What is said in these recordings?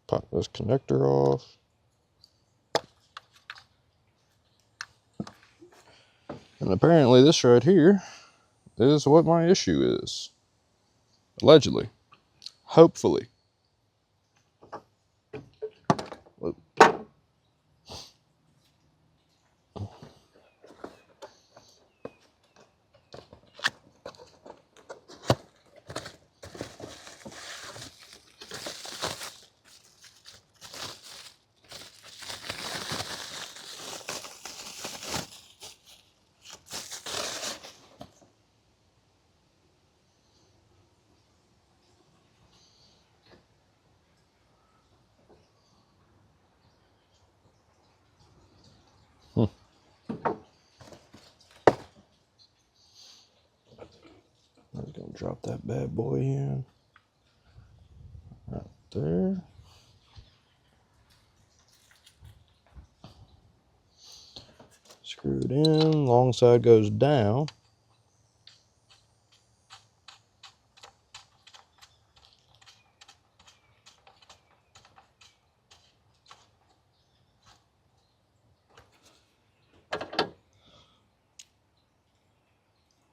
Pop this connector off. And apparently this right here is what my issue is. Allegedly. Hopefully. I'm gonna drop that bad boy in right there. Screw it in, long side goes down.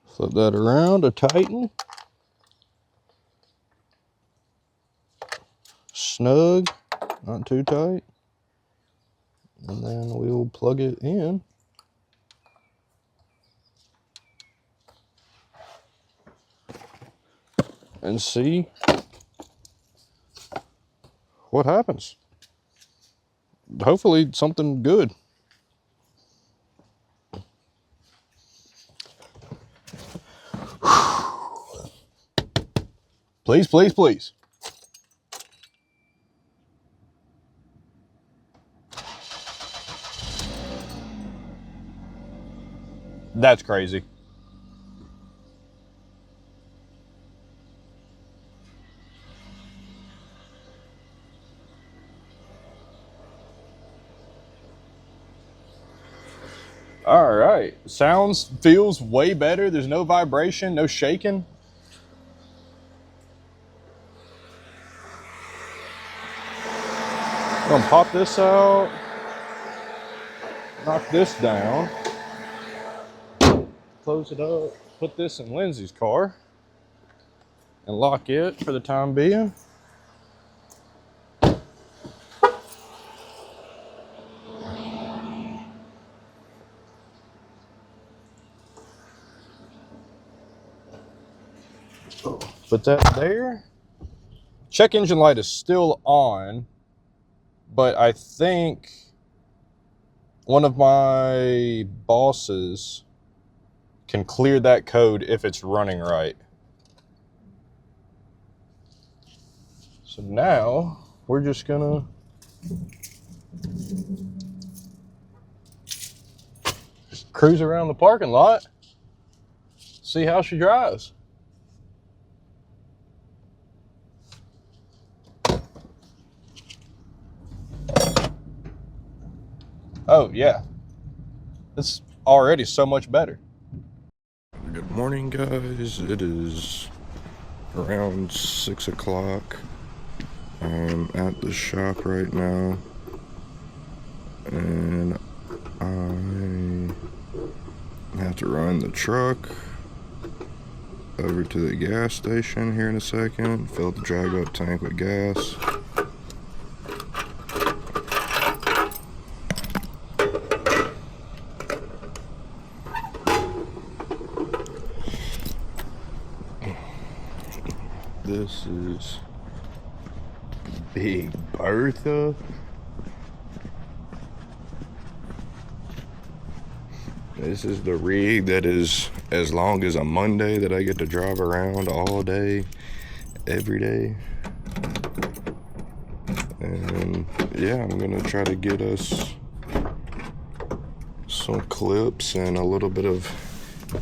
Flip that around to tighten. Snug, not too tight. And then we'll plug it in. And see what happens. Hopefully something good. Please, please, please. That's crazy. All right, feels way better. There's no vibration, no shaking. I'm gonna pop this out, knock this down, close it up, put this in Lindsay's car, and lock it for the time being. Put that there. Check engine light is still on, but I think one of my bosses can clear that code if it's running right. So now we're just gonna just cruise around the parking lot, see how she drives. Oh yeah, it's already so much better. Good morning, guys. It is around 6 o'clock. I'm at the shop right now, and I have to run the truck over to the gas station here in a second, fill the drag-up tank with gas. This is Big Bertha. This is the rig that is as long as a Monday that I get to drive around all day, every day. And yeah, I'm gonna try to get us some clips and a little bit of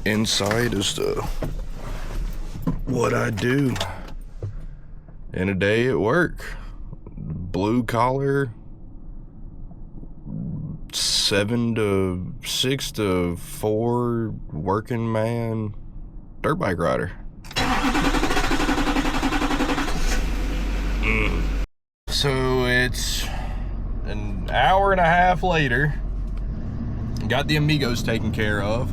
insight as to what I do in a day at work. Blue collar, 7 to 6 to 4 working man dirt bike rider. So it's an hour and a half later. Got the Amigos taken care of.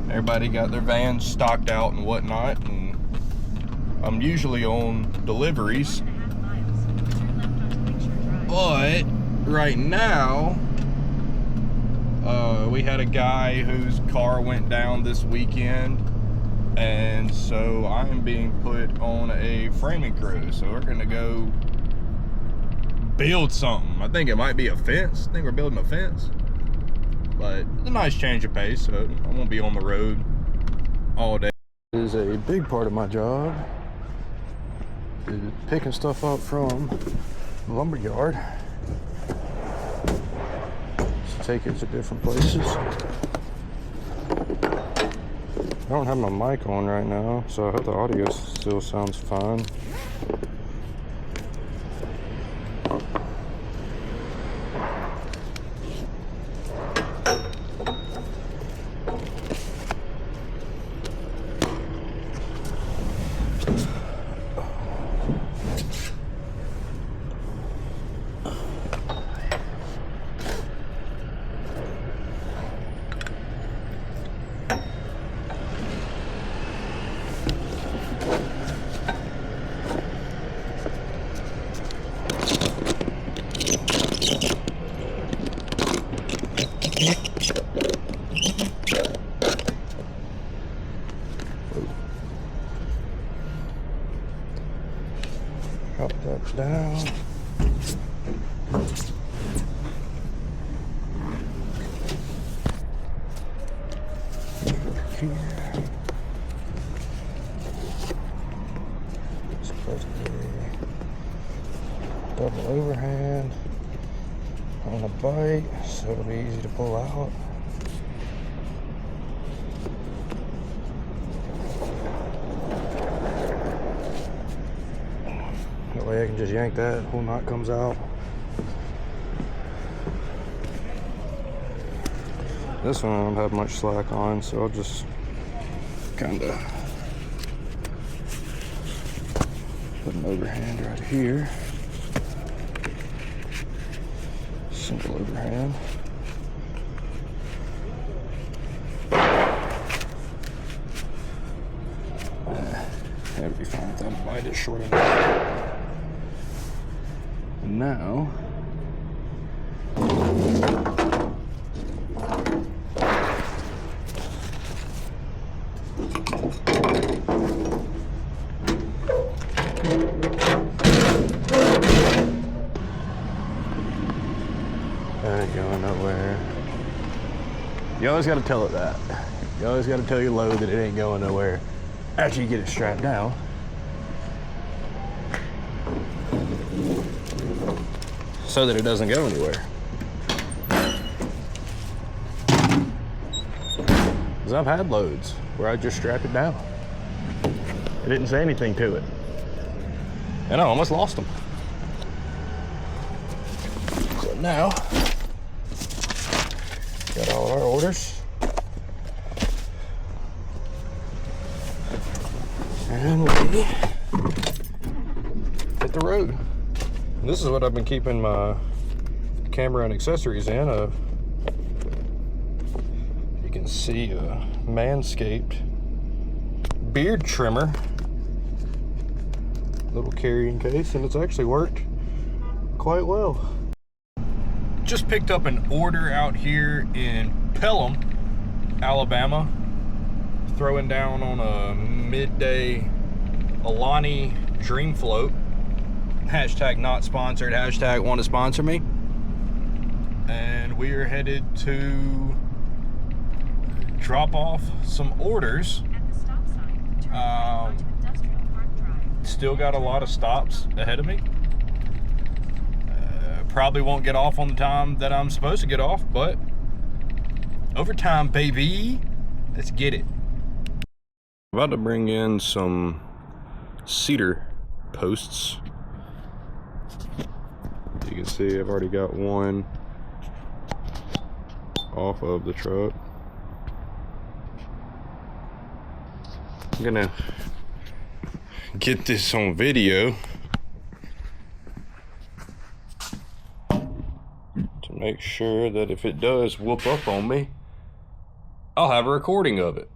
Everybody got their vans stocked out and whatnot, and I'm usually on deliveries. But right now, we had a guy whose car went down this weekend, and so I am being put on a framing crew. So we're gonna go build something. I think it might be a fence. I think we're building a fence, but it's a nice change of pace, so I won't be on the road all day. This is a big part of my job, is picking stuff up from the lumber yard to take it to different places. I don't have my mic on right now, so I hope the audio still sounds fine. Drop that down. Here. It's supposed to be double overhand on a bite, so it'll be easy to pull out. That way I can just yank that, whole knot comes out. This one I don't have much slack on, so I'll just kind of put an overhand right here. Simple overhand. That'd be fine if that bite is short enough. And now, that ain't going nowhere. You always got to tell it that. You always got to tell your load that it ain't going nowhere after you get it strapped down. So that it doesn't go anywhere. Because I've had loads where I just strapped it down. I didn't say anything to it. And I almost lost them. So now, got all our orders. And we hit the road. This is what I've been keeping my camera and accessories in. You can see a Manscaped beard trimmer, little carrying case, and it's actually worked quite well. Just picked up an order out here in Pelham, Alabama. Throwing down on a midday Alani Dream Float. Hashtag not sponsored, hashtag want to sponsor me. And we are headed to drop off some orders. Still got a lot of stops ahead of me. Probably won't get off on the time that I'm supposed to get off, but overtime, baby. Let's get it. I'm about to bring in some cedar posts. You can see I've already got one off of the truck. I'm gonna get this on video make sure that if it does whoop up on me, I'll have a recording of it.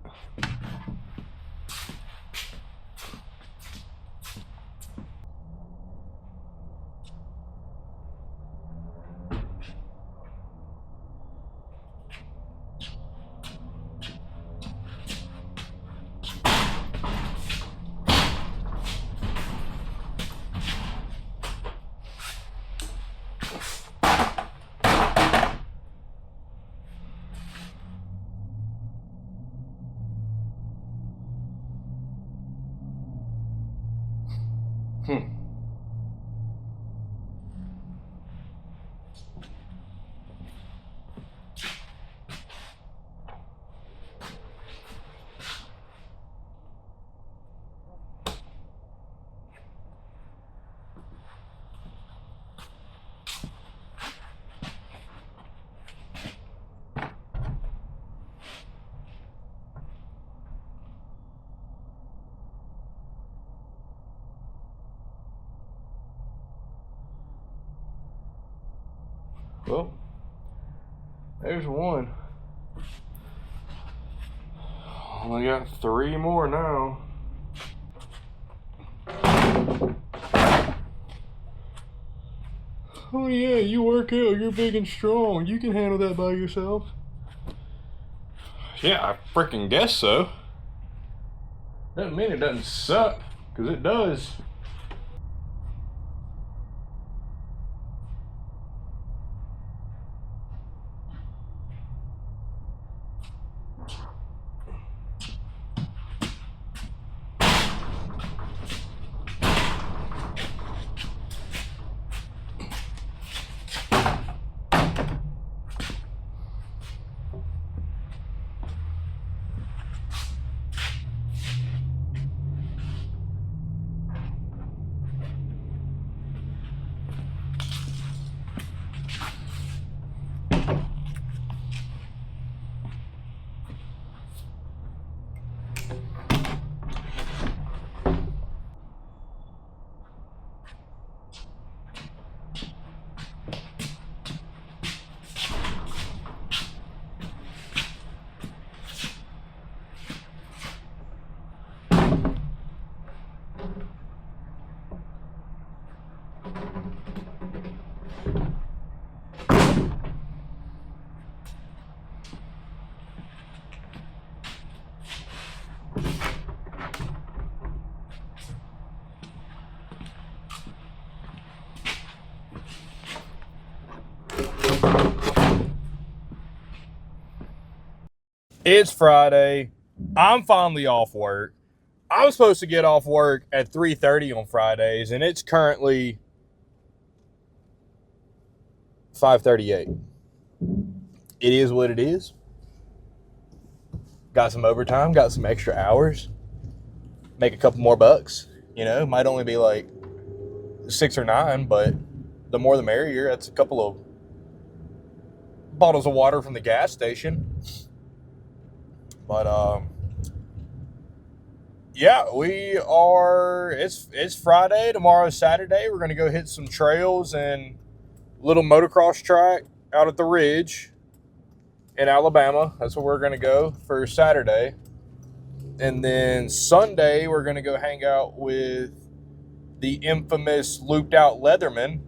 Well, there's one. Only got 3 more now. Oh yeah, you work out, you're big and strong. You can handle that by yourself. Yeah, I freaking guess so. Doesn't mean it doesn't suck, because it does. It's Friday. I'm finally off work. I'm supposed to get off work at 3:30 on Fridays, and it's currently 5:38. It is what it is. Got some overtime, got some extra hours. Make a couple more bucks. Might only be like 6 or 9, but the more the merrier. That's a couple of bottles of water from the gas station. But yeah, we are. It's Friday. Tomorrow's Saturday. We're gonna go hit some trails and little motocross track out at the Ridge in Alabama. That's where we're gonna go for Saturday. And then Sunday we're gonna go hang out with the infamous Looped Out Leatherman.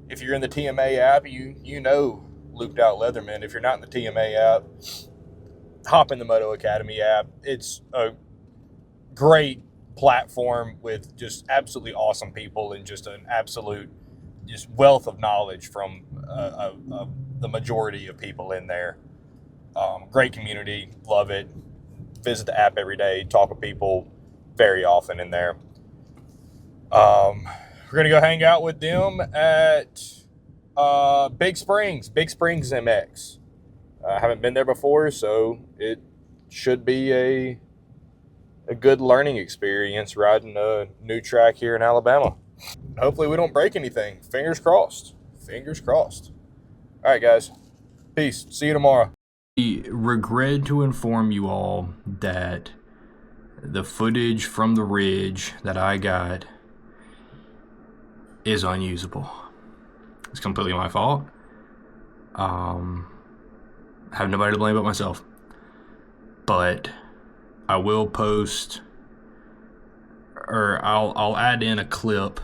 If you're in the TMA app, you know Looped Out Leatherman. If you're not in the TMA app, hop in the Moto Academy app. It's a great platform with just absolutely awesome people and just an absolute just wealth of knowledge from the majority of people in there. Great community, love it. Visit the app every day, talk with people very often in there. We're gonna go hang out with them at Big Springs MX. I haven't been there before, so it should be a good learning experience riding a new track here in Alabama. Hopefully we don't break anything. Fingers crossed. Fingers crossed. All right, guys. Peace. See you tomorrow. I regret to inform you all that the footage from the Ridge that I got is unusable. It's completely my fault. I have nobody to blame but myself. But I will post, or I'll add in a clip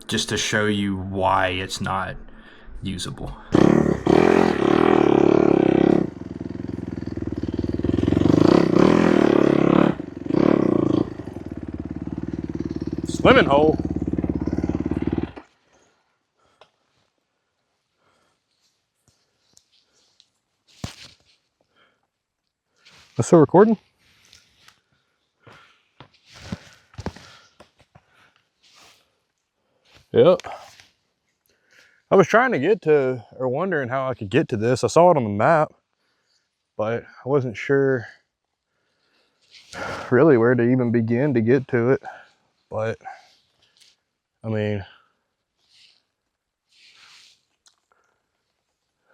just to show you why it's not usable. Swimming hole. Is still recording? Yep. I was trying to get to, or wondering how I could get to this. I saw it on the map, but I wasn't sure really where to even begin to get to it. But, I mean,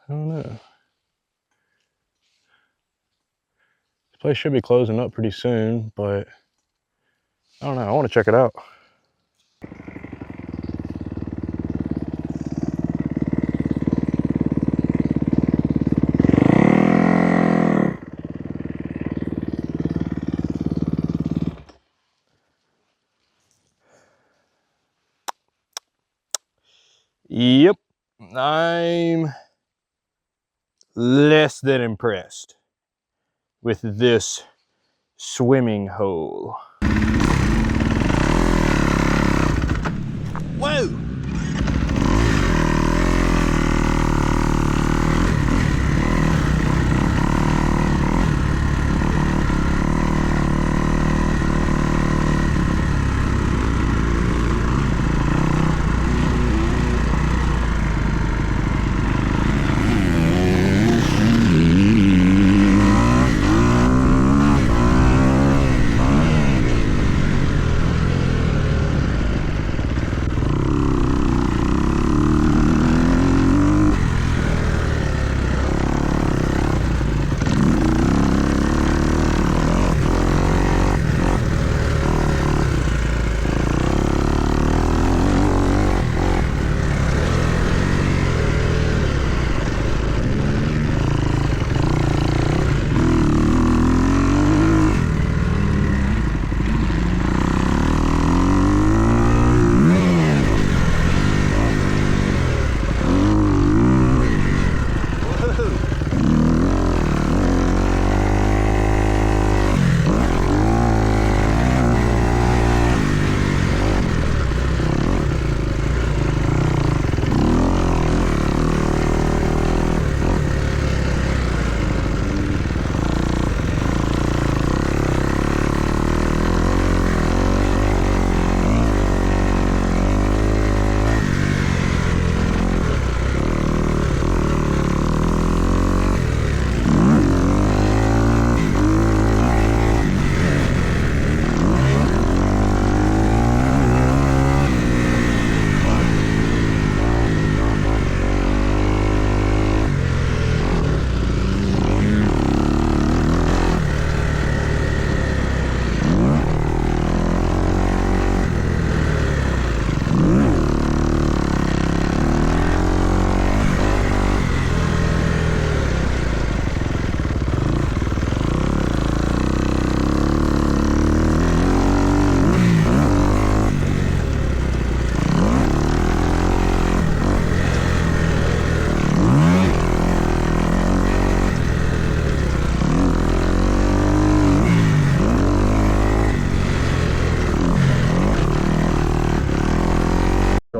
I don't know. This place should be closing up pretty soon, but I don't know. I want to check it out. Yep, I'm less than impressed with this swimming hole. Whoa!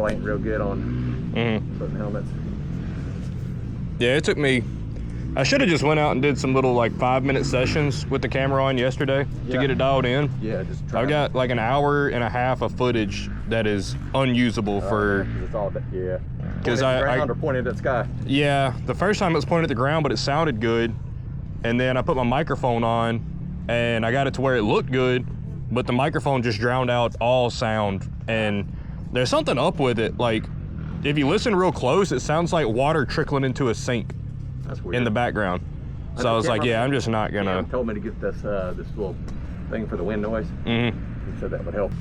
Ain't real good on putting helmets. Yeah, it took me, I should have just went out and did some little like 5-minute sessions with the camera on yesterday to get it dialed in. Yeah, just try. I've got like an hour and a half of footage that is unusable for. It's all, yeah. Because I pointed at the sky. Yeah, the first time it was pointed at the ground, but it sounded good. And then I put my microphone on and I got it to where it looked good, but the microphone just drowned out all sound. And there's something up with it. Like, if you listen real close, it sounds like water trickling into a sink. That's weird. In the background. So I was like, yeah, I'm just not gonna. Cam told me to get this this little thing for the wind noise. He said that would help.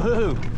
Woohoo!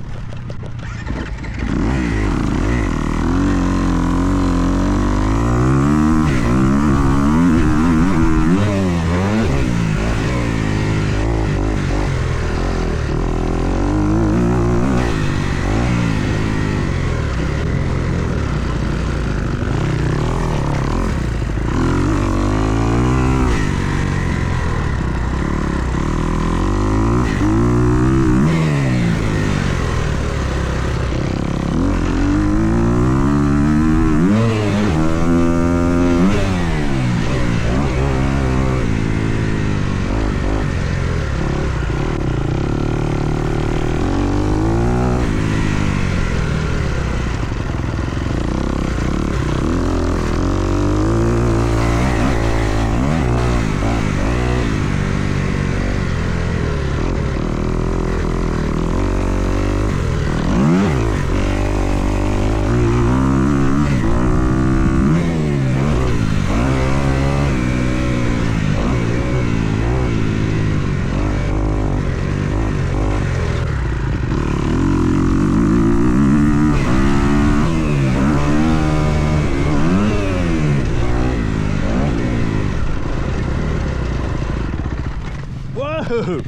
Whoa!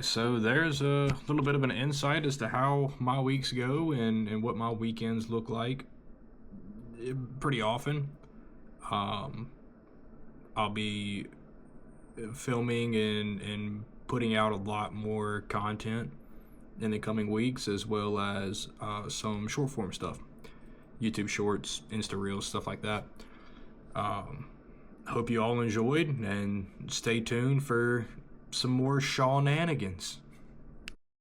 So there's a little bit of an insight as to how my weeks go and what my weekends look like pretty often. I'll be filming and putting out a lot more content in the coming weeks, as well as some short form stuff, YouTube shorts, Insta Reels, stuff like that. Hope you all enjoyed, and stay tuned for some more shenanigans.